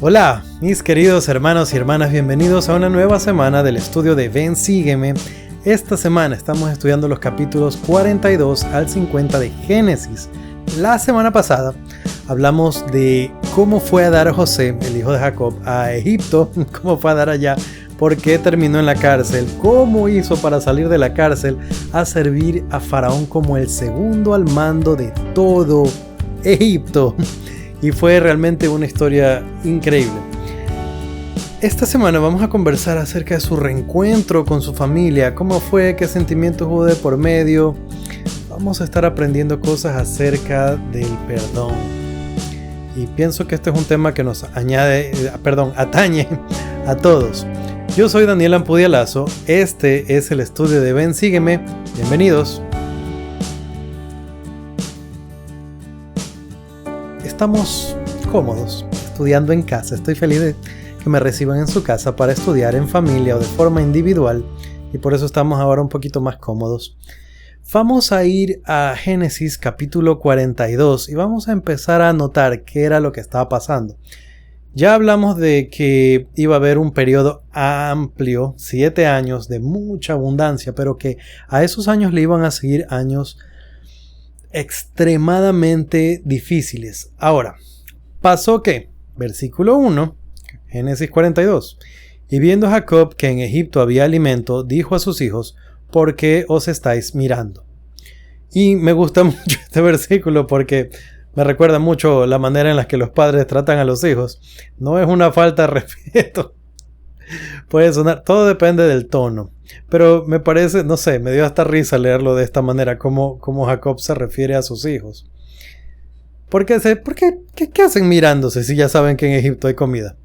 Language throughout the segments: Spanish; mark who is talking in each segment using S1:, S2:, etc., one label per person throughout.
S1: Hola, mis queridos hermanos y hermanas, bienvenidos a una nueva semana del estudio de Ven Sígueme. Esta semana estamos estudiando los capítulos 42 al 50 de Génesis. La semana pasada hablamos de cómo fue a dar a José, el hijo de Jacob, a Egipto, cómo fue a dar allá, por qué terminó en la cárcel, cómo hizo para salir de la cárcel a servir a Faraón como el segundo al mando de todo Egipto. Y fue realmente una historia increíble. Esta semana vamos a conversar acerca de su reencuentro con su familia, cómo fue, qué sentimientos hubo de por medio. Vamos a estar aprendiendo cosas acerca del perdón. Y pienso que este es un tema que nos atañe a todos. Yo soy Daniel Ampudialazo, este es el estudio de Ven Sígueme. Bienvenidos. Estamos cómodos estudiando en casa. Estoy feliz de que me reciban en su casa para estudiar en familia o de forma individual, y por eso estamos ahora un poquito más cómodos. Vamos a ir a Génesis capítulo 42 y vamos a empezar a notar qué era lo que estaba pasando. Ya hablamos de que iba a haber un periodo amplio, 7 años de mucha abundancia, pero que a esos años le iban a seguir años extremadamente difíciles. Ahora, pasó que, versículo 1, Génesis 42, y viendo Jacob que en Egipto había alimento, dijo a sus hijos: ¿por qué os estáis mirando? Y me gusta mucho este versículo porque me recuerda mucho la manera en la que los padres tratan a los hijos. No es una falta de respeto. Puede sonar, todo depende del tono, pero me parece, no sé, me dio hasta risa leerlo de esta manera, como Jacob se refiere a sus hijos. ¿Qué hacen mirándose si ya saben que en Egipto hay comida?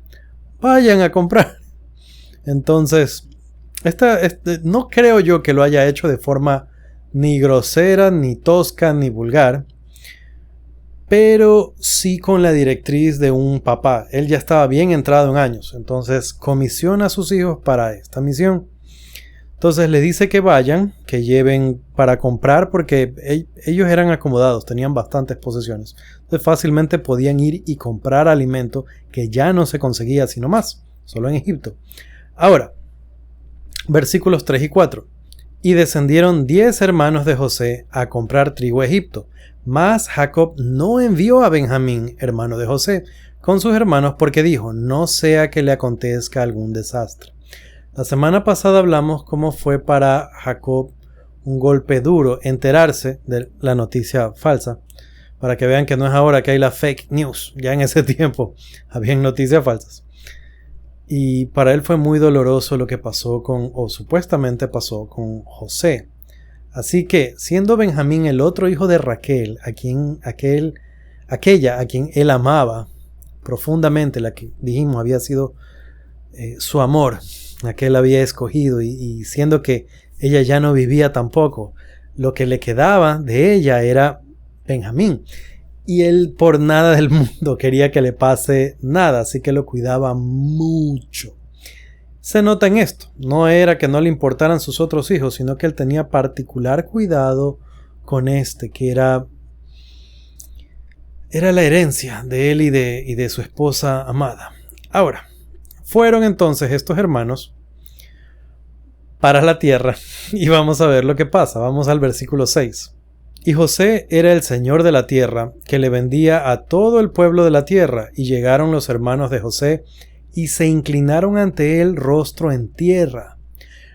S1: Vayan a comprar. Entonces, no creo yo que lo haya hecho de forma ni grosera, ni tosca, ni vulgar, pero sí con la directriz de un papá. Él ya estaba bien entrado en años, entonces comisiona a sus hijos para esta misión. Entonces le dice que vayan, que lleven para comprar, porque ellos eran acomodados, tenían bastantes posesiones. Entonces fácilmente podían ir y comprar alimento que ya no se conseguía sino más, solo en Egipto. Ahora, versículos 3 y 4. Y descendieron 10 hermanos de José a comprar trigo a Egipto. Mas Jacob no envió a Benjamín, hermano de José, con sus hermanos, porque dijo: no sea que le acontezca algún desastre. La semana pasada hablamos cómo fue para Jacob un golpe duro enterarse de la noticia falsa, para que vean que no es ahora que hay la fake news. Ya en ese tiempo habían noticias falsas. Y para él fue muy doloroso lo que pasó o supuestamente pasó con José. Así que, siendo Benjamín el otro hijo de Raquel, aquella a quien él amaba profundamente, la que dijimos había sido su amor, la que él había escogido, y siendo que ella ya no vivía tampoco, lo que le quedaba de ella era Benjamín. Y él por nada del mundo quería que le pase nada, así que lo cuidaba mucho. Se nota en esto, no era que no le importaran sus otros hijos, sino que él tenía particular cuidado con que era la herencia de él y de su esposa amada. Ahora, fueron entonces estos hermanos para la tierra y vamos a ver lo que pasa. Vamos al versículo 6. Y José era el señor de la tierra, que le vendía a todo el pueblo de la tierra, y llegaron los hermanos de José y se inclinaron ante él rostro en tierra.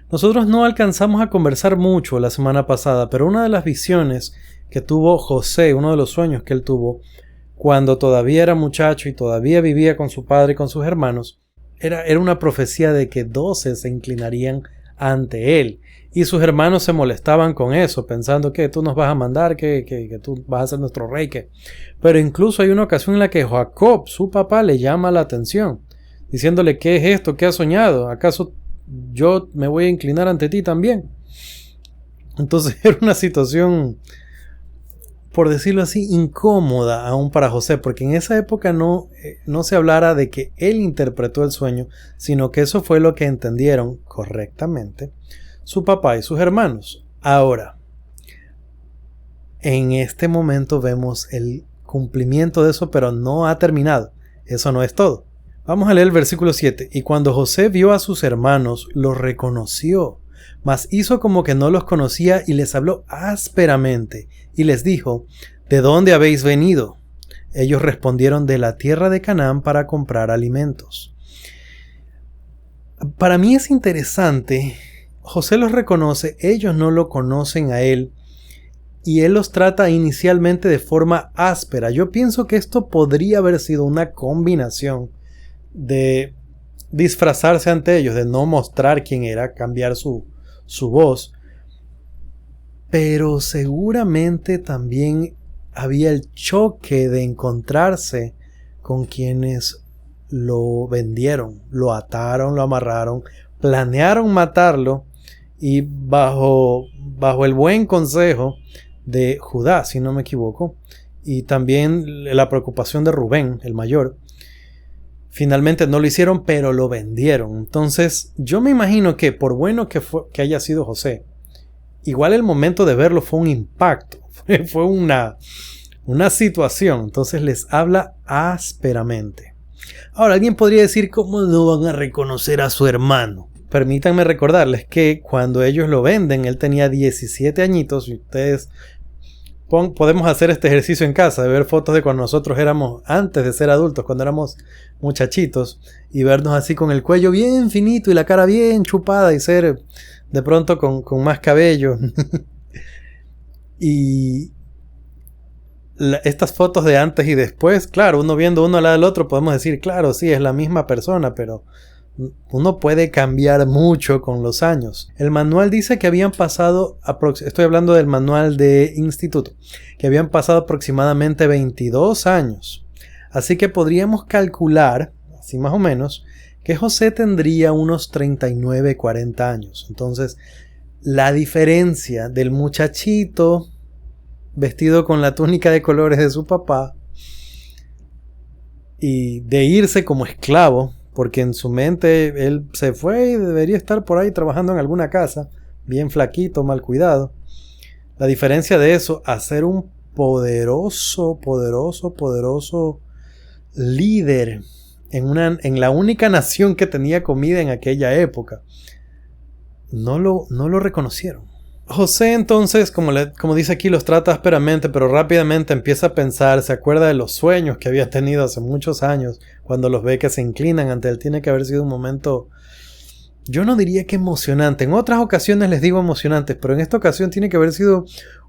S1: Nosotros no alcanzamos a conversar mucho la semana pasada, pero una de las visiones que tuvo José, uno de los sueños que él tuvo cuando todavía era muchacho y todavía vivía con su padre y con sus hermanos, era una profecía de que 12 se inclinarían ante él. Y sus hermanos se molestaban con eso, pensando que tú nos vas a mandar, que tú vas a ser nuestro rey. Pero incluso hay una ocasión en la que Jacob, su papá, le llama la atención, diciéndole: ¿qué es esto? ¿Qué has soñado? ¿Acaso yo me voy a inclinar ante ti también? Entonces era una situación, por decirlo así, incómoda aún para José, porque en esa época no se hablara de que él interpretó el sueño, sino que eso fue lo que entendieron correctamente su papá y sus hermanos. Ahora, en este momento vemos el cumplimiento de eso, pero no ha terminado. Eso no es todo. Vamos a leer el versículo 7. Y cuando José vio a sus hermanos, los reconoció, mas hizo como que no los conocía y les habló ásperamente y les dijo: ¿de dónde habéis venido? Ellos respondieron: de la tierra de Canaán para comprar alimentos. Para mí es interesante, José los reconoce, ellos no lo conocen a él y él los trata inicialmente de forma áspera. Yo pienso que esto podría haber sido una combinación de disfrazarse ante ellos, de no mostrar quién era, cambiar su voz, pero seguramente también había el choque de encontrarse con quienes lo vendieron, lo ataron, lo amarraron, planearon matarlo y bajo el buen consejo de Judá, si no me equivoco, y también la preocupación de Rubén, el mayor, finalmente no lo hicieron, pero lo vendieron. Entonces yo me imagino que por bueno que haya sido José, igual el momento de verlo fue un impacto, fue una situación. Entonces les habla ásperamente. Ahora, alguien podría decir: ¿cómo no van a reconocer a su hermano? Permítanme recordarles que cuando ellos lo venden, él tenía 17 añitos, y ustedes podemos hacer este ejercicio en casa, de ver fotos de cuando nosotros éramos, antes de ser adultos, cuando éramos muchachitos, y vernos así con el cuello bien finito y la cara bien chupada y ser de pronto con más cabello. Y estas fotos de antes y después, claro, uno viendo uno al lado del otro podemos decir: claro, sí, es la misma persona, pero uno puede cambiar mucho con los años. El manual dice que habían pasado, estoy hablando del manual de instituto, que habían pasado aproximadamente 22 años. Así que podríamos calcular, así más o menos, que José tendría unos 39, 40 años. Entonces, la diferencia del muchachito vestido con la túnica de colores de su papá y de irse como esclavo, porque en su mente él se fue y debería estar por ahí trabajando en alguna casa, bien flaquito, mal cuidado. La diferencia de eso a ser un poderoso líder en la única nación que tenía comida en aquella época, no lo reconocieron. José entonces, como dice aquí, los trata ásperamente, pero rápidamente empieza a pensar, se acuerda de los sueños que había tenido hace muchos años, cuando los ve que se inclinan ante él. Tiene que haber sido un momento, yo no diría que emocionante, en otras ocasiones les digo emocionantes, pero en esta ocasión tiene que haber sido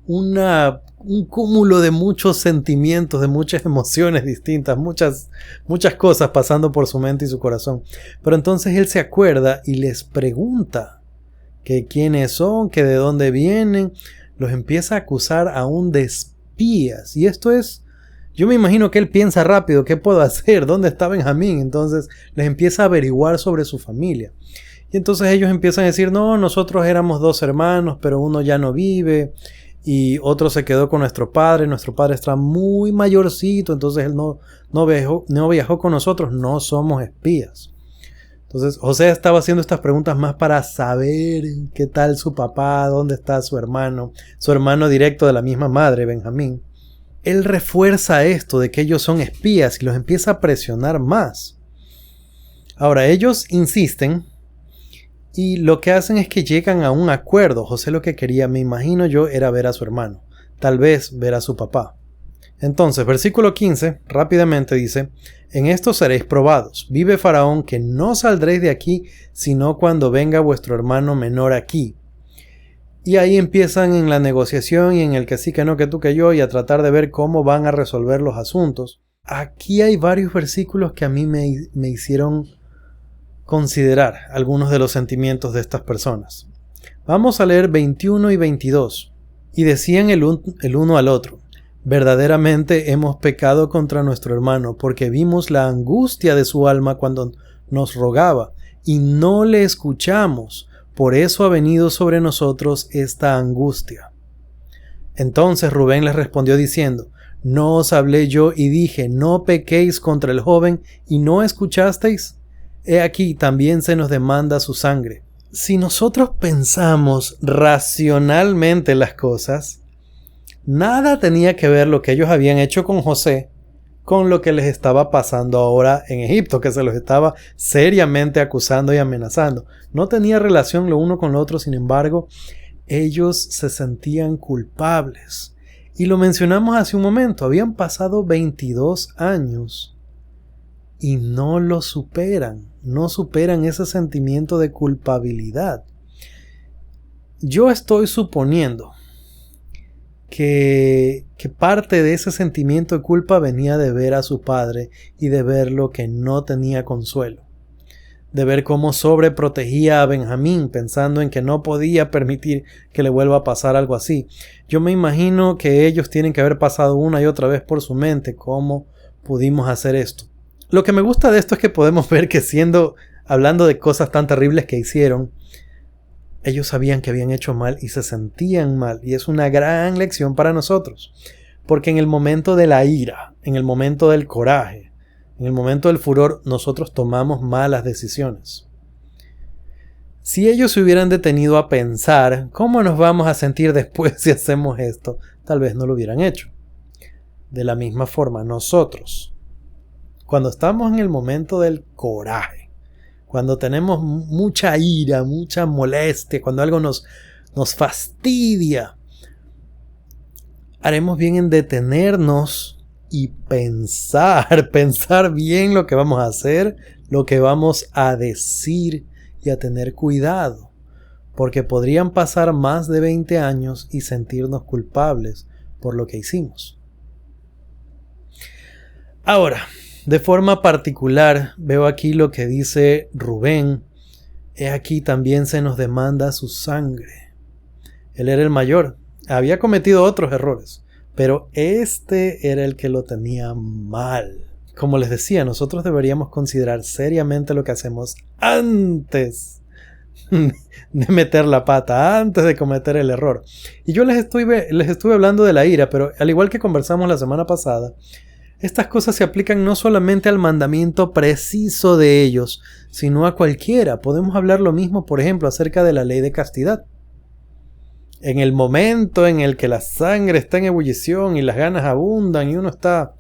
S1: un cúmulo de muchos sentimientos, de muchas emociones distintas, muchas cosas pasando por su mente y su corazón. Pero entonces él se acuerda y les pregunta que quiénes son, que de dónde vienen, los empieza a acusar aún de espías. Y esto es, yo me imagino que él piensa rápido: ¿qué puedo hacer? ¿Dónde está Benjamín? Entonces les empieza a averiguar sobre su familia. Y entonces ellos empiezan a decir: no, nosotros éramos 2 hermanos, pero uno ya no vive, y otro se quedó con nuestro padre está muy mayorcito, entonces él no viajó con nosotros, no somos espías. Entonces José estaba haciendo estas preguntas más para saber qué tal su papá, dónde está su hermano directo de la misma madre, Benjamín. Él refuerza esto de que ellos son espías y los empieza a presionar más. Ahora ellos insisten y lo que hacen es que llegan a un acuerdo. José lo que quería, me imagino yo, era ver a su hermano, tal vez ver a su papá. Entonces, versículo 15, rápidamente dice: en esto seréis probados. Vive Faraón que no saldréis de aquí, sino cuando venga vuestro hermano menor aquí. Y ahí empiezan en la negociación y en el que sí, que no, que tú, que yo, y a tratar de ver cómo van a resolver los asuntos. Aquí hay varios versículos que a mí me hicieron considerar algunos de los sentimientos de estas personas. Vamos a leer 21 y 22. Y decían el uno al otro: verdaderamente hemos pecado contra nuestro hermano, porque vimos la angustia de su alma cuando nos rogaba, y no le escuchamos. Por eso ha venido sobre nosotros esta angustia. Entonces Rubén les respondió diciendo: ¿no os hablé yo y dije: no pequéis contra el joven, y no escuchasteis? He aquí, también se nos demanda su sangre. Si nosotros pensamos racionalmente las cosas, nada tenía que ver lo que ellos habían hecho con José con lo que les estaba pasando ahora en Egipto, que se los estaba seriamente acusando y amenazando. No tenía relación lo uno con lo otro, sin embargo, ellos se sentían culpables. Y lo mencionamos hace un momento, habían pasado 22 años y no lo superan, no superan ese sentimiento de culpabilidad. Yo estoy suponiendo que parte de ese sentimiento de culpa venía de ver a su padre y de ver lo que no tenía consuelo, de ver cómo sobreprotegía a Benjamín pensando en que no podía permitir que le vuelva a pasar algo así. Yo me imagino que ellos tienen que haber pasado una y otra vez por su mente cómo pudimos hacer esto. Lo que me gusta de esto es que podemos ver que hablando de cosas tan terribles que hicieron, ellos sabían que habían hecho mal y se sentían mal, y es una gran lección para nosotros, porque en el momento de la ira, en el momento del coraje, en el momento del furor, nosotros tomamos malas decisiones. Si ellos se hubieran detenido a pensar cómo nos vamos a sentir después si hacemos esto, tal vez no lo hubieran hecho. De la misma forma, nosotros, cuando estamos en el momento del coraje, cuando tenemos mucha ira, mucha molestia, cuando algo nos fastidia, haremos bien en detenernos y pensar bien lo que vamos a hacer, lo que vamos a decir y a tener cuidado, porque podrían pasar más de 20 años y sentirnos culpables por lo que hicimos. Ahora, de forma particular, veo aquí lo que dice Rubén. He aquí también se nos demanda su sangre. Él era el mayor. Había cometido otros errores, pero este era el que lo tenía mal. Como les decía, nosotros deberíamos considerar seriamente lo que hacemos antes de meter la pata, antes de cometer el error. Y yo les estuve hablando de la ira, pero al igual que conversamos la semana pasada, estas cosas se aplican no solamente al mandamiento preciso de ellos, sino a cualquiera. Podemos hablar lo mismo, por ejemplo, acerca de la ley de castidad. En el momento en el que la sangre está en ebullición y las ganas abundan y uno está,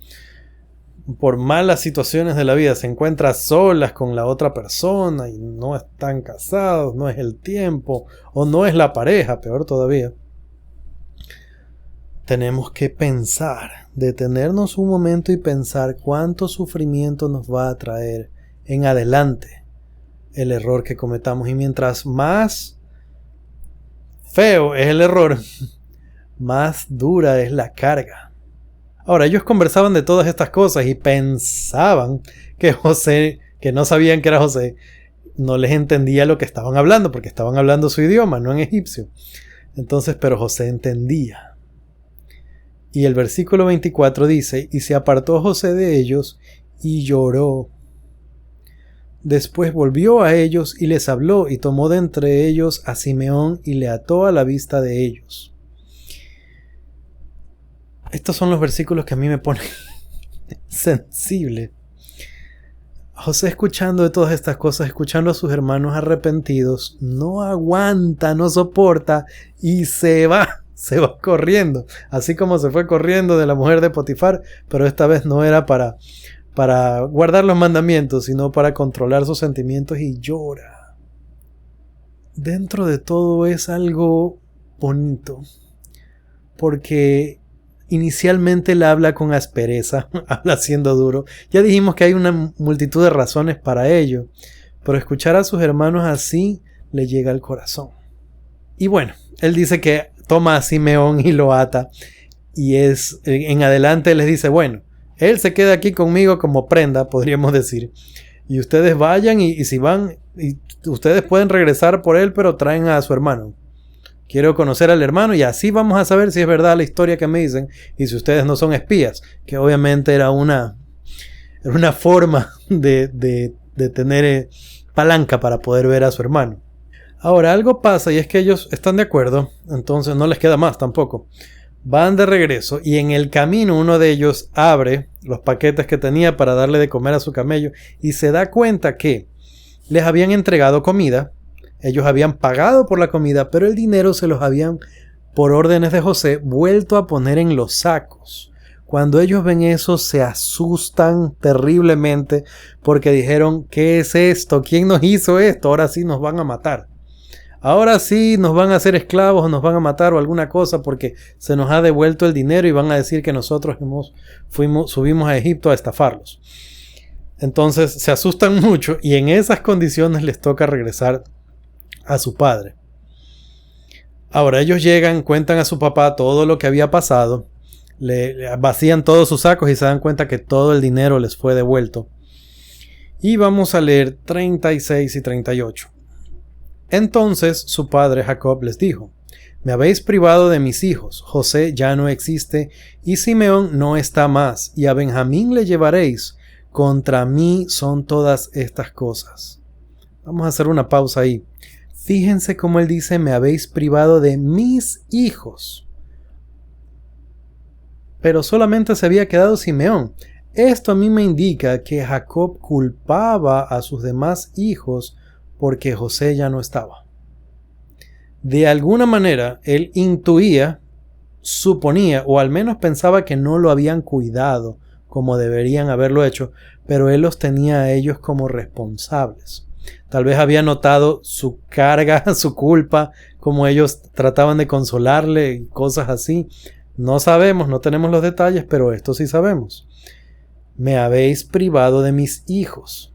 S1: por malas situaciones de la vida, se encuentra solas con la otra persona y no están casados, no es el tiempo o no es la pareja, peor todavía. Tenemos que pensar, detenernos un momento y pensar cuánto sufrimiento nos va a traer en adelante el error que cometamos. Y mientras más feo es el error, más dura es la carga. Ahora, ellos conversaban de todas estas cosas y pensaban que José, que no sabían que era José, no les entendía lo que estaban hablando, porque estaban hablando su idioma, no en egipcio. Entonces, pero José entendía. Y el versículo 24 dice, y se apartó José de ellos y lloró. Después volvió a ellos y les habló y tomó de entre ellos a Simeón y le ató a la vista de ellos. Estos son los versículos que a mí me ponen sensible. José, escuchando de todas estas cosas, escuchando a sus hermanos arrepentidos, no aguanta, no soporta y se va corriendo, así como se fue corriendo de la mujer de Potifar, pero esta vez no era para guardar los mandamientos, sino para controlar sus sentimientos, y llora. Dentro de todo es algo bonito, porque inicialmente él habla con aspereza, habla siendo duro. Ya dijimos que hay una multitud de razones para ello, pero escuchar a sus hermanos así le llega al corazón. Y bueno, él dice que toma a Simeón y lo ata, y en adelante les dice, bueno, él se queda aquí conmigo como prenda, podríamos decir, y ustedes vayan y si van, y ustedes pueden regresar por él, pero traen a su hermano. Quiero conocer al hermano y así vamos a saber si es verdad la historia que me dicen y si ustedes no son espías, que obviamente era una forma de tener palanca para poder ver a su hermano. Ahora, algo pasa y es que ellos están de acuerdo, entonces no les queda más tampoco. Van de regreso y en el camino uno de ellos abre los paquetes que tenía para darle de comer a su camello y se da cuenta que les habían entregado comida, ellos habían pagado por la comida, pero el dinero se los habían, por órdenes de José, vuelto a poner en los sacos. Cuando ellos ven eso se asustan terriblemente porque dijeron, ¿qué es esto? ¿Quién nos hizo esto? Ahora sí nos van a matar. Ahora sí nos van a hacer esclavos o nos van a matar o alguna cosa porque se nos ha devuelto el dinero y van a decir que nosotros subimos a Egipto a estafarlos. Entonces se asustan mucho y en esas condiciones les toca regresar a su padre. Ahora ellos llegan, cuentan a su papá todo lo que había pasado, le vacían todos sus sacos y se dan cuenta que todo el dinero les fue devuelto. Y vamos a leer 36 y 38. Entonces su padre Jacob les dijo: me habéis privado de mis hijos, José ya no existe y Simeón no está más, y a Benjamín le llevaréis. Contra mí son todas estas cosas. Vamos a hacer una pausa ahí. Fíjense cómo él dice: me habéis privado de mis hijos. Pero solamente se había quedado Simeón. Esto a mí me indica que Jacob culpaba a sus demás hijos porque José ya no estaba. De alguna manera, él intuía, suponía, o al menos pensaba que no lo habían cuidado como deberían haberlo hecho, pero él los tenía a ellos como responsables. Tal vez había notado su carga, su culpa, como ellos trataban de consolarle y cosas así. No sabemos, no tenemos los detalles, pero esto sí sabemos. Me habéis privado de mis hijos.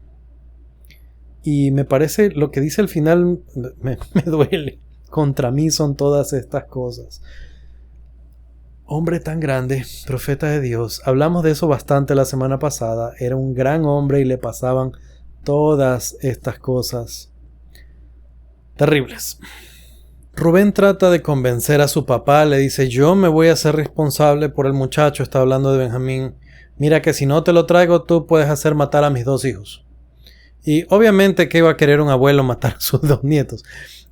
S1: Y me parece lo que dice al final me duele. Contra mí son todas estas cosas. Hombre tan grande, profeta de Dios. Hablamos de eso bastante la semana pasada. Era un gran hombre y le pasaban todas estas cosas terribles. Rubén trata de convencer a su papá. Le dice: yo me voy a hacer responsable por el muchacho. Está hablando de Benjamín. Mira que si no te lo traigo, tú puedes hacer matar a mis 2 hijos. Y obviamente que iba a querer un abuelo matar a sus 2 nietos.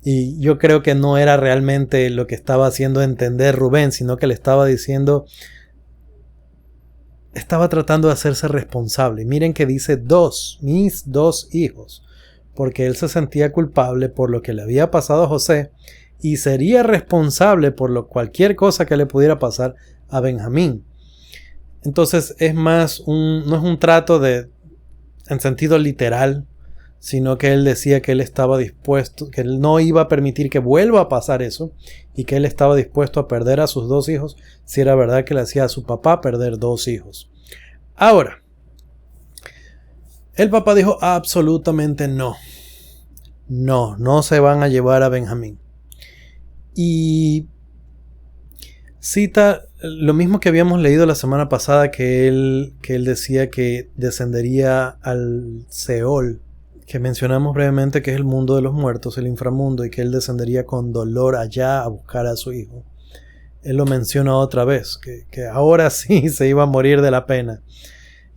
S1: Y yo creo que no era realmente lo que estaba haciendo entender Rubén, sino que le estaba diciendo, estaba tratando de hacerse responsable. Miren que dice mis 2 hijos, porque él se sentía culpable por lo que le había pasado a José y sería responsable por cualquier cosa que le pudiera pasar a Benjamín. Entonces es más no es un trato en sentido literal, sino que él decía que él estaba dispuesto, que él no iba a permitir que vuelva a pasar eso y que él estaba dispuesto a perder a sus 2 hijos si era verdad que le hacía a su papá perder 2 hijos. Ahora, el papá dijo absolutamente no. No se van a llevar a Benjamín. Y cita lo mismo que habíamos leído la semana pasada, que él decía que descendería al Seol, que mencionamos brevemente que es el mundo de los muertos, el inframundo, y que él descendería con dolor allá a buscar a su hijo. Él lo menciona otra vez, que ahora sí se iba a morir de la pena.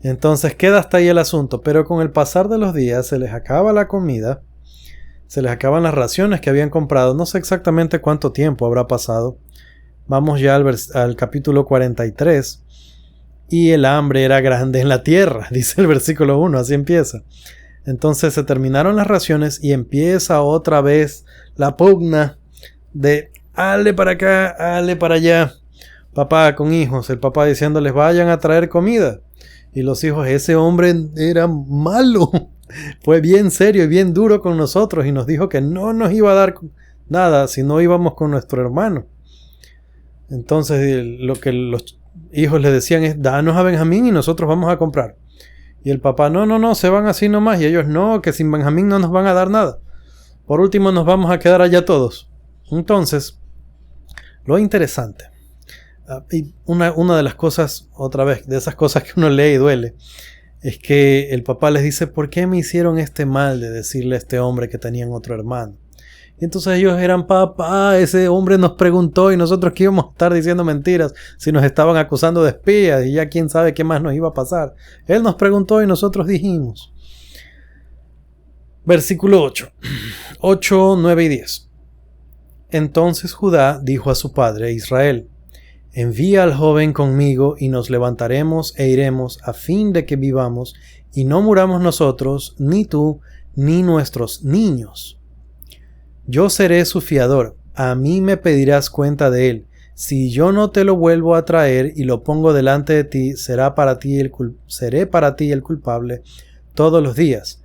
S1: Entonces queda hasta ahí el asunto, pero con el pasar de los días se les acaba la comida, se les acaban las raciones que habían comprado. No sé exactamente cuánto tiempo habrá pasado. Vamos ya al capítulo 43. Y el hambre era grande en la tierra, dice el versículo 1, así empieza. Entonces se terminaron las raciones y empieza otra vez la pugna de ale para acá, ale para allá. Papá con hijos, el papá diciéndoles vayan a traer comida. Y los hijos, ese hombre era malo. Fue bien serio y bien duro con nosotros y nos dijo que no nos iba a dar nada si no íbamos con nuestro hermano. Entonces lo que los hijos le decían es: danos a Benjamín y nosotros vamos a comprar. Y el papá: no, se van así nomás. Y ellos: no, que sin Benjamín no nos van a dar nada. Por último nos vamos a quedar allá todos. Entonces, lo interesante, y una de las cosas, otra vez, de esas cosas que uno lee y duele, es que el papá les dice: ¿por qué me hicieron este mal de decirle a este hombre que tenían otro hermano? Y entonces ellos eran: papá, ese hombre nos preguntó y nosotros que íbamos a estar diciendo mentiras si nos estaban acusando de espías y ya quién sabe qué más nos iba a pasar. Él nos preguntó y nosotros dijimos. Versículo 8, 9 y 10. Entonces Judá dijo a su padre Israel: envía al joven conmigo y nos levantaremos e iremos a fin de que vivamos y no muramos nosotros, ni tú, ni nuestros niños. Yo seré su fiador, a mí me pedirás cuenta de él. si yo no te lo vuelvo a traer y lo pongo delante de ti, seré para ti el culpable todos los días.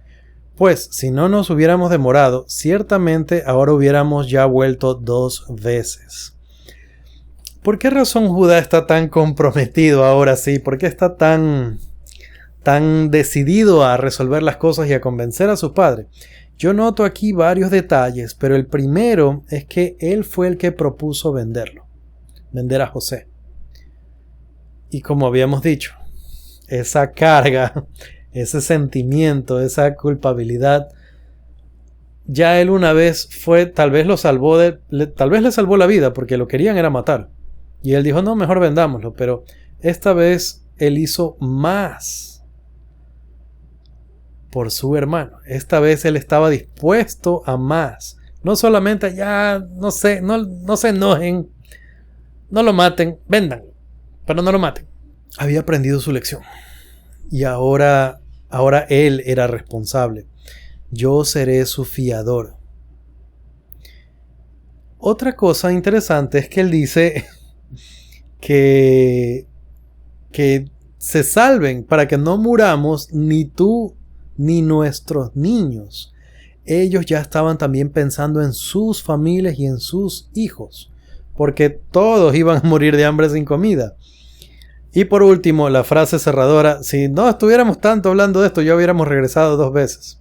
S1: Pues si no nos hubiéramos demorado, ciertamente ahora hubiéramos ya vuelto 2 veces. ¿Por qué razón Judá está tan comprometido ahora sí? ¿Por qué está tan decidido a resolver las cosas y a convencer a su padre? Yo noto aquí varios detalles, pero el primero es que él fue el que propuso vender a José. Y como habíamos dicho, esa carga, ese sentimiento, esa culpabilidad, ya él una vez fue, tal vez le salvó la vida porque lo querían era matar. Y él dijo, no, mejor vendámoslo, pero esta vez él hizo más por su hermano. Esta vez él estaba dispuesto a más. No solamente ya, no se enojen, no lo maten, vendan, pero no lo maten. Había aprendido su lección. Y ahora él era responsable. Yo seré su fiador. Otra cosa interesante es que él dice que se salven para que no muramos ni tú ni nuestros niños. Ellos ya estaban también pensando en sus familias y en sus hijos, porque todos iban a morir de hambre sin comida. Y por último, la frase cerradora, si no estuviéramos tanto hablando de esto, ya hubiéramos regresado 2 veces.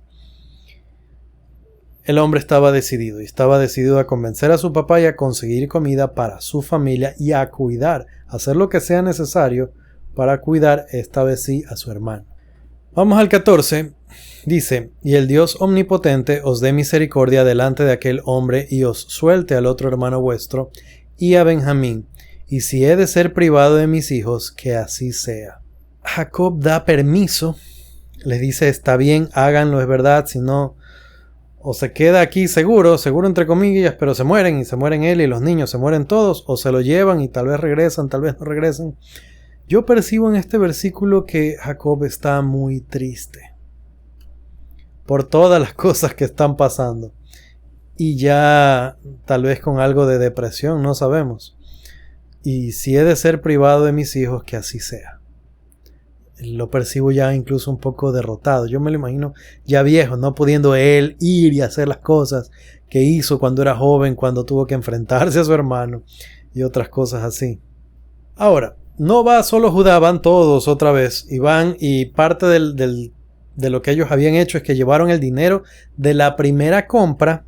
S1: El hombre estaba decidido a convencer a su papá y a conseguir comida para su familia y a cuidar, hacer lo que sea necesario para cuidar esta vez sí a su hermano. Vamos al 14. Dice, y el Dios omnipotente os dé misericordia delante de aquel hombre y os suelte al otro hermano vuestro y a Benjamín, y si he de ser privado de mis hijos, que así sea. Jacob da permiso, les dice, está bien, háganlo, es verdad, si no, o se queda aquí seguro entre comillas, pero se mueren él y los niños, se mueren todos, o se lo llevan y tal vez regresan, tal vez no regresen. Yo percibo en este versículo que Jacob está muy triste por todas las cosas que están pasando y ya tal vez con algo de depresión, no sabemos. Y si he de ser privado de mis hijos, que así sea. Lo percibo ya incluso un poco derrotado. Yo me lo imagino ya viejo, no pudiendo él ir y hacer las cosas que hizo cuando era joven, cuando tuvo que enfrentarse a su hermano y otras cosas así. Ahora, no va solo Judá, van todos otra vez y van, y parte de lo que ellos habían hecho es que llevaron el dinero de la primera compra,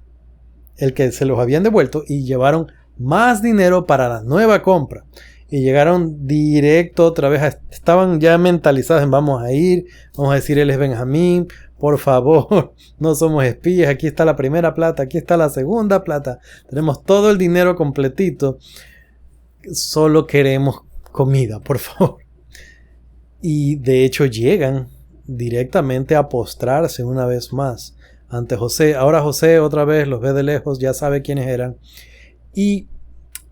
S1: el que se los habían devuelto, y llevaron más dinero para la nueva compra. Y llegaron directo otra vez, estaban ya mentalizados en vamos a decir él es Benjamín, por favor, no somos espías, aquí está la primera plata, aquí está la segunda plata, tenemos todo el dinero completito, solo queremos comida, por favor. Y de hecho llegan directamente a postrarse una vez más ante José. Ahora José otra vez los ve de lejos, ya sabe quiénes eran, y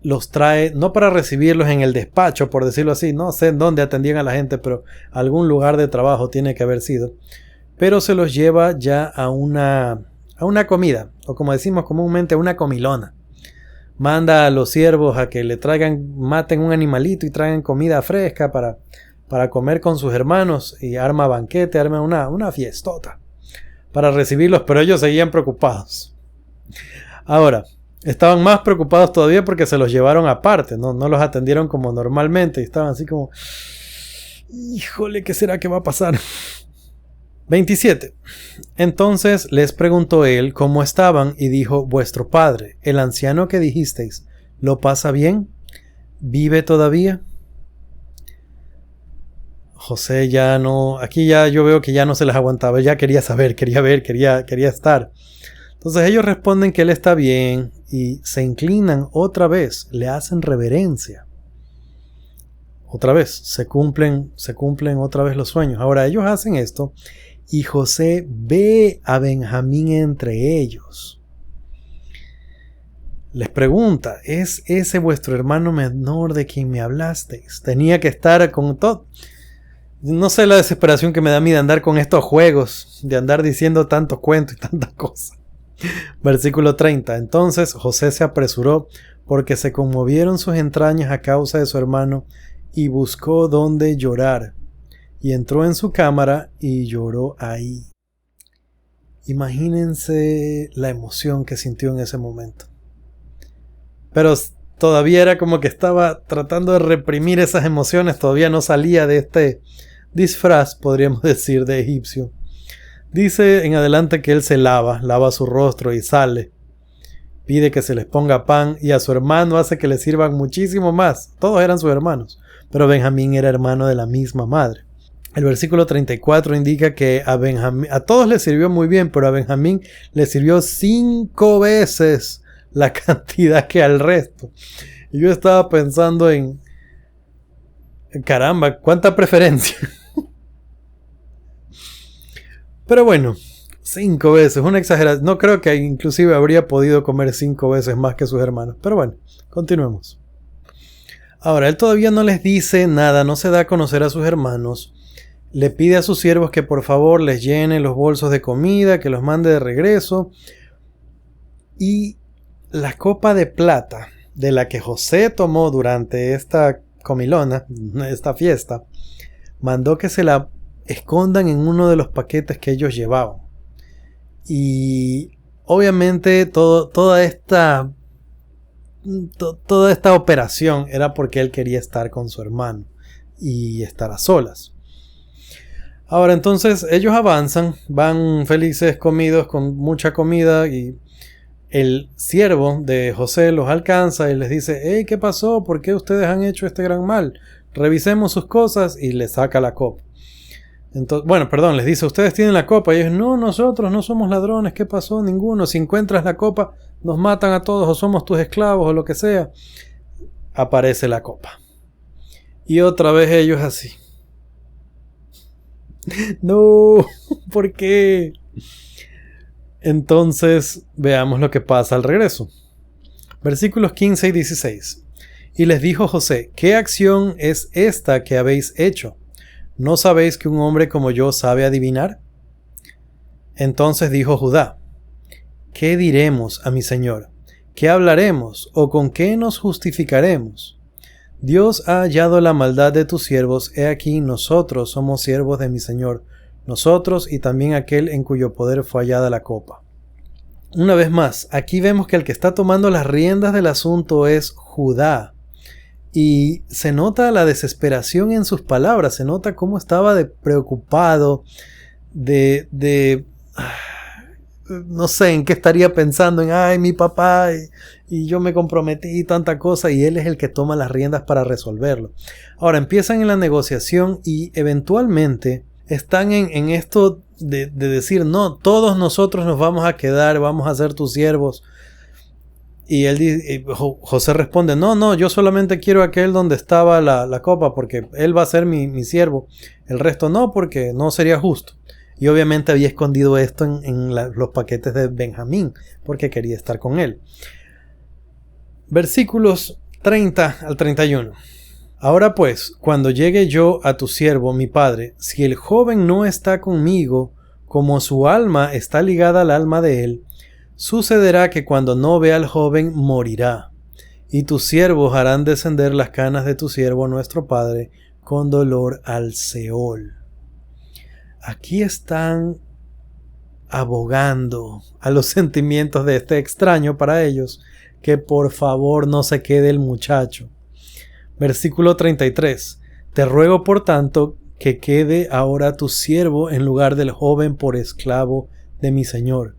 S1: los trae, no para recibirlos en el despacho, por decirlo así, no sé en dónde atendían a la gente, pero algún lugar de trabajo tiene que haber sido, pero se los lleva ya a una comida, o como decimos comúnmente, a una comilona. Manda a los siervos a que le maten un animalito y traigan comida fresca para comer con sus hermanos, y arma banquete, arma una fiestota para recibirlos, pero ellos seguían preocupados. Ahora, estaban más preocupados todavía porque se los llevaron aparte, no los atendieron como normalmente y estaban así como, híjole, ¿qué será que va a pasar? 27. Entonces les preguntó él cómo estaban y dijo, vuestro padre, el anciano que dijisteis, ¿lo pasa bien? ¿Vive todavía? José ya no, aquí ya yo veo que ya no se les aguantaba, ya quería saber, quería ver, quería estar. Entonces ellos responden que él está bien y se inclinan otra vez, le hacen reverencia. Otra vez, se cumplen otra vez los sueños. Ahora ellos hacen esto y José ve a Benjamín entre ellos. Les pregunta, ¿es ese vuestro hermano menor de quien me hablasteis? Tenía que estar con todo. No sé la desesperación que me da a mí de andar con estos juegos, de andar diciendo tantos cuentos y tantas cosas. Versículo 30. Entonces José se apresuró, porque se conmovieron sus entrañas a causa de su hermano, y buscó dónde llorar, y entró en su cámara y lloró ahí. Imagínense la emoción que sintió en ese momento. Pero todavía era como que estaba tratando de reprimir esas emociones, todavía no salía de este disfraz, podríamos decir, de egipcio. Dice en adelante que él se lava su rostro y sale. Pide que se les ponga pan y a su hermano hace que le sirvan muchísimo más. Todos eran sus hermanos, pero Benjamín era hermano de la misma madre. El versículo 34 indica que a todos les sirvió muy bien, pero a Benjamín le sirvió 5 veces la cantidad que al resto. Y yo estaba pensando en caramba, cuánta preferencia. Pero bueno, 5 veces, una exageración. No creo que inclusive habría podido comer 5 veces más que sus hermanos. Pero bueno, continuemos. Ahora, él todavía no les dice nada, no se da a conocer a sus hermanos. Le pide a sus siervos que por favor les llene los bolsos de comida, que los mande de regreso. Y la copa de plata de la que José tomó durante esta comilona, esta fiesta, mandó que se la escondan en uno de los paquetes que ellos llevaban. Y obviamente toda esta operación era porque él quería estar con su hermano y estar a solas. Ahora entonces ellos avanzan, van felices, comidos, con mucha comida, y el siervo de José los alcanza y les dice: hey, ¿qué pasó? ¿Por qué ustedes han hecho este gran mal? Revisemos sus cosas, y les saca la copa. Entonces, les dice: ustedes tienen la copa. Y ellos: no, nosotros no somos ladrones. ¿Qué pasó? Ninguno. Si encuentras la copa, nos matan a todos, o somos tus esclavos, o lo que sea. Aparece la copa. Y otra vez ellos así: no, ¿por qué? Entonces veamos lo que pasa al regreso. Versículos 15 y 16. Y les dijo José: ¿qué acción es esta que habéis hecho? ¿No sabéis que un hombre como yo sabe adivinar? Entonces dijo Judá: ¿qué diremos a mi señor? ¿Qué hablaremos? ¿O con qué nos justificaremos? Dios ha hallado la maldad de tus siervos. He aquí, nosotros somos siervos de mi señor, nosotros y también aquel en cuyo poder fue hallada la copa. Una vez más, aquí vemos que el que está tomando las riendas del asunto es Judá. Y se nota la desesperación en sus palabras, se nota cómo estaba preocupado, no sé en qué estaría pensando, en ay, mi papá, y yo me comprometí y tanta cosa, y él es el que toma las riendas para resolverlo. Ahora empiezan en la negociación y eventualmente están en esto de decir: no, todos nosotros nos vamos a quedar, vamos a ser tus siervos. Y José responde: no, yo solamente quiero aquel donde estaba la copa, porque él va a ser mi siervo. El resto no, porque no sería justo. Y obviamente había escondido esto en los paquetes de Benjamín, porque quería estar con él. Versículos 30 al 31. Ahora pues, cuando llegue yo a tu siervo, mi padre, si el joven no está conmigo, como su alma está ligada al alma de él, sucederá que cuando no vea al joven morirá, y tus siervos harán descender las canas de tu siervo nuestro padre con dolor al Seol. Aquí están abogando a los sentimientos de este extraño para ellos, que por favor no se quede el muchacho. Versículo 33. Te ruego por tanto que quede ahora tu siervo en lugar del joven por esclavo de mi señor,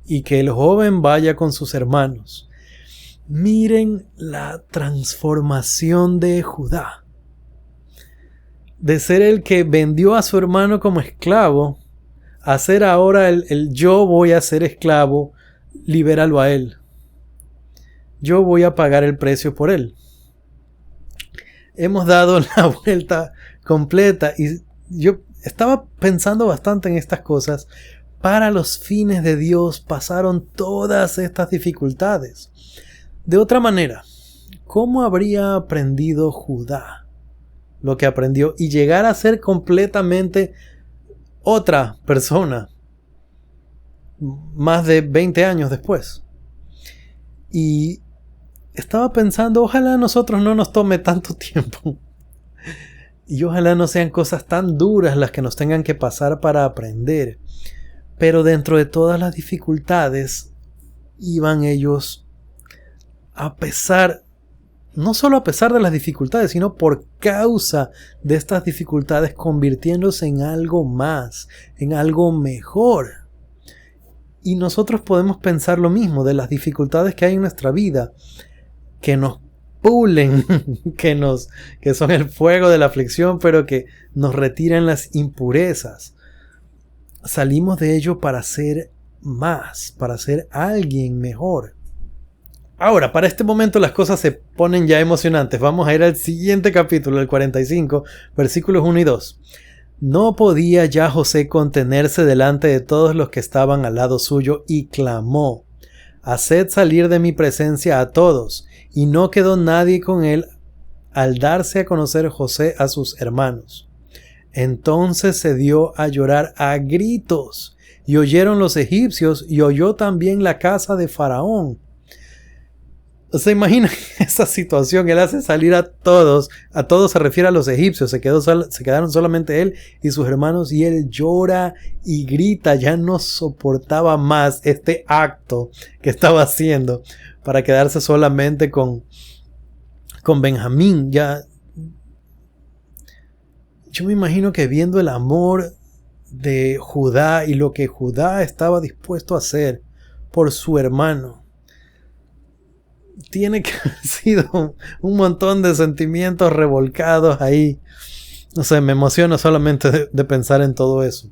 S1: y que el joven vaya con sus hermanos. Miren la transformación de Judá. De ser el que vendió a su hermano como esclavo, a ser ahora el yo voy a ser esclavo, libéralo a él. Yo voy a pagar el precio por él. Hemos dado la vuelta completa y yo estaba pensando bastante en estas cosas. Para los fines de Dios pasaron todas estas dificultades. De otra manera, ¿cómo habría aprendido Judá lo que aprendió y llegar a ser completamente otra persona más de 20 años después? Y estaba pensando, ojalá a nosotros no nos tome tanto tiempo. Y ojalá no sean cosas tan duras las que nos tengan que pasar para aprender. Pero dentro de todas las dificultades, iban ellos no solo a pesar de las dificultades, sino por causa de estas dificultades, convirtiéndose en algo más, en algo mejor. Y nosotros podemos pensar lo mismo de las dificultades que hay en nuestra vida, que nos pulen, que son el fuego de la aflicción, pero que nos retiran las impurezas. Salimos de ello para ser más, para ser alguien mejor. Ahora, para este momento las cosas se ponen ya emocionantes. Vamos a ir al siguiente capítulo, el 45, versículos 1 y 2. No podía ya José contenerse delante de todos los que estaban al lado suyo y clamó: haced salir de mi presencia a todos. Y no quedó nadie con él al darse a conocer José a sus hermanos. Entonces se dio a llorar a gritos, y oyeron los egipcios, y oyó también la casa de Faraón. ¿Se imagina esa situación? Él hace salir a todos se refiere a los egipcios, se quedaron solamente él y sus hermanos, y él llora y grita, ya no soportaba más este acto que estaba haciendo para quedarse solamente con Benjamín. Ya, yo me imagino que viendo el amor de Judá y lo que Judá estaba dispuesto a hacer por su hermano, tiene que haber sido un montón de sentimientos revolcados ahí. No sé, me emociona solamente de pensar en todo eso.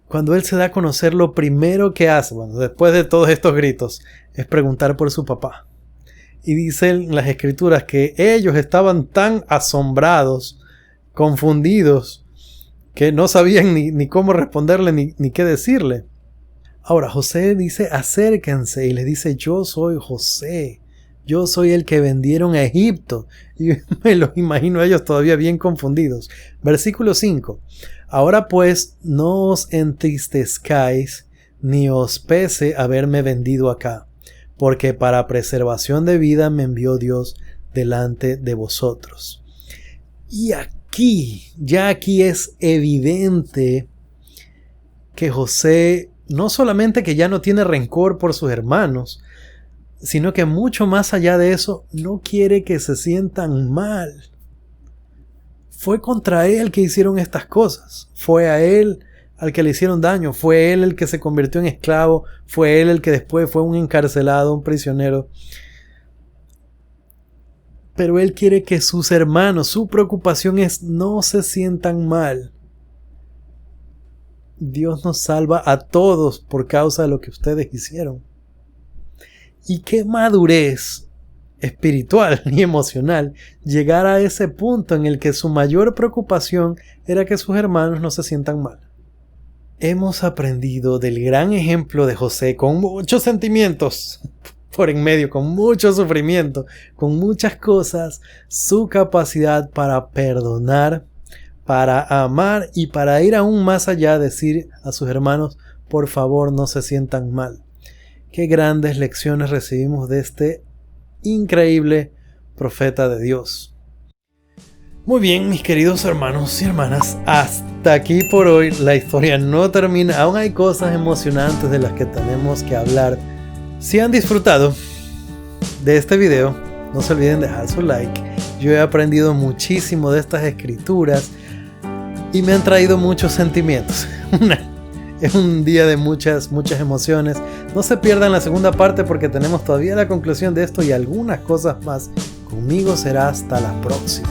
S1: Cuando él se da a conocer, lo primero que hace, después de todos estos gritos, es preguntar por su papá. Y dicen las escrituras que ellos estaban tan asombrados, confundidos, que no sabían ni cómo responderle ni qué decirle. Ahora José dice: acérquense, y les dice: yo soy José, yo soy el que vendieron a Egipto. Y me los imagino a ellos todavía bien confundidos. Versículo 5. Ahora pues no os entristezcáis ni os pese haberme vendido acá, porque para preservación de vida me envió Dios delante de vosotros. Y aquí es evidente que José no solamente que ya no tiene rencor por sus hermanos, sino que mucho más allá de eso, no quiere que se sientan mal. Fue contra él que hicieron estas cosas. Fue a él al que le hicieron daño. Fue él el que se convirtió en esclavo. Fue él el que después fue un encarcelado, un prisionero. Pero él quiere que sus hermanos, su preocupación es no se sientan mal. Dios nos salva a todos por causa de lo que ustedes hicieron. Y qué madurez espiritual y emocional llegar a ese punto en el que su mayor preocupación era que sus hermanos no se sientan mal. Hemos aprendido del gran ejemplo de José, con muchos sentimientos por en medio, con mucho sufrimiento, con muchas cosas, su capacidad para perdonar, para amar y para ir aún más allá, decir a sus hermanos: por favor, no se sientan mal. Qué grandes lecciones recibimos de este increíble profeta de Dios. Muy bien, mis queridos hermanos y hermanas, hasta aquí por hoy. La historia no termina, aún hay cosas emocionantes de las que tenemos que hablar. Si han disfrutado de este video, no se olviden dejar su like. Yo he aprendido muchísimo de estas escrituras y me han traído muchos sentimientos. Es un día de muchas emociones. No se pierdan la segunda parte porque tenemos todavía la conclusión de esto y algunas cosas más. Conmigo será hasta la próxima.